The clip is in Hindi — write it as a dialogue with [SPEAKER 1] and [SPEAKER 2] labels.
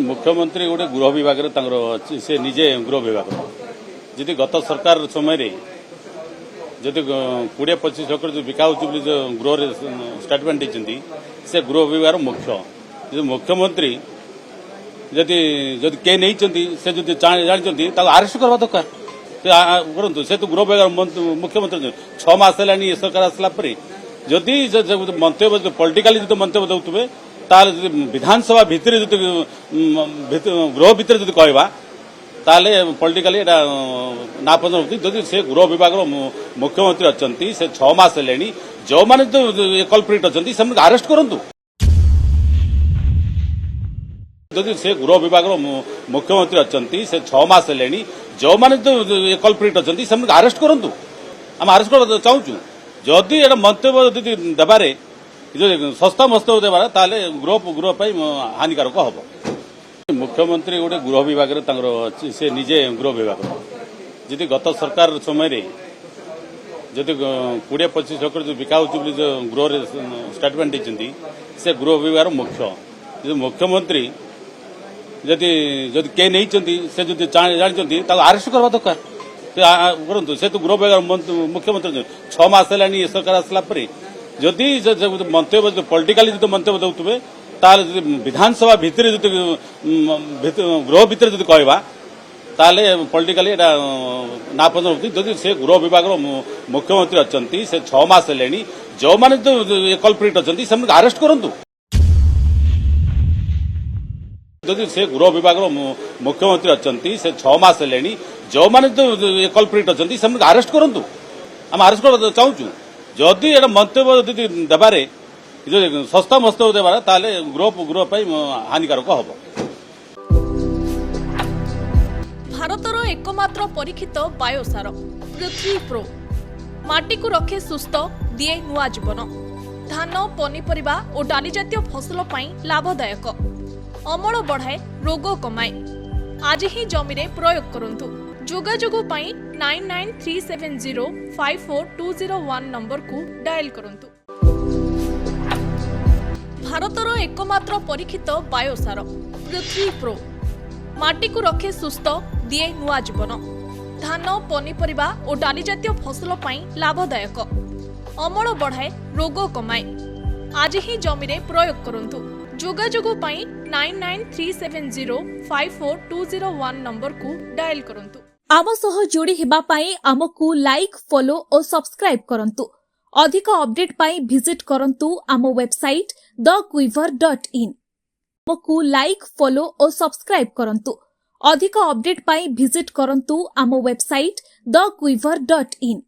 [SPEAKER 1] मुख्यमंत्री गोटे गृह विभाग से निजे गृह विभाग जी गत सरकार समय जदि 20-25 एकड़ जो बिका हो गृह स्टेटमेंट देती से गृह विभाग मुख्य मुख्यमंत्री जदि जदि कई नहीं से जदि जानते अरेस्ट करवा दरकार करूँ से तो गृह विभाग मुख्यमंत्री 6 मास है सरकार आसला जदि मंतव्य पॉलिटिकली जो मंतव्य दौथे ताले विधानसभा भितर गृह भितर जदि कहवा ताले पॉलिटिकली नापसंद होती जदि से गृह विभाग मुख्यमंत्री अच्छा से 6 मास है जो मैंने तो कल्प्रिट अच्छा से अरेस्ट करूँ जदि से गृह विभाग मुख्यमंत्री अच्छा से 6 मास है जो मैंने तो कल्प्रिट अच्छा से अरेस्ट करूँ आम अरेस्ट कर चाहूँ जदि एटा मंतव्य जदि देवारे जो सस्ता मस्तव्य देवार ताले गृह हानिकारक हम मुख्यमंत्री गोटे गृह विभाग से निजे गृह विभाग जी गत सरकार समय जदि 20-25 एकड़ जो बिका हो गृह स्टेटमेंट देती से गृह विभाग मुख्य मुख्यमंत्री जदि जदि कई नहीं से जदि जानते अरेस्ट करवा दरकार करूँ से तो गृह विभाग मुख्यमंत्री 6 मास है सरकार आसला जदि मंतव्य पॉलिटिकली जो मंतव्य दौथे ताले विधानसभा भितर गृह भितर जदि कहवा ताले पॉलिटिकली नापसंद होती जदि से गृह विभाग मुख्यमंत्री अच्छा से 6 मास है जो मैंने तो कल्प्रिट अच्छा से अरेस्ट करूँ जदि से गृह विभाग मुख्यमंत्री अच्छा से 6 मास है जो मैंने तो कल्प्रिट अच्छा से अरेस्ट करूँ आम अरेस्ट कर चाहूँ जदि एटा मंतव्य जदि देवारे जो सस्ता मस्तव्य देवार ताले गृह हानिकारक हम
[SPEAKER 2] भारतर एकमात्र परीक्षित बायोसार पृथ्वी प्रो माटी को रखे सुस्थ दिए नुआ जीवन धान पनीपरिबा और डाली जातीय फसल लाभदायक अमल बढ़ाए रोग कमाए आज ही जमीरे प्रयोग करंतु जोगाजोग 9937054201 नंबर को डायल करंतु। भारतर एकमात्र परीक्षित बायोसार पृथ्वी प्रो माटी को रखे सुस्थ दिए नुआ जीवन धान पनीपरिबा और डाली जातीय फसल लाभदायक अमल बढ़ाए रोग कमाए आज ही जमीरे प्रयोग करंतु जोगाजोग 9937054201 नंबर को डायल करंतु।
[SPEAKER 3] आम सह जोड़ी हेबा पाई आमको लाइक फॉलो और सब्सक्राइब करंतु। अधिक अपडेट पाई विजिट करंतु आम वेबसाइट thequiver.in। आमको लाइक फॉलो और सब्सक्राइब करंतु। अधिक अपडेट पाई विजिट करंतु आम वेबसाइट thequiver.in।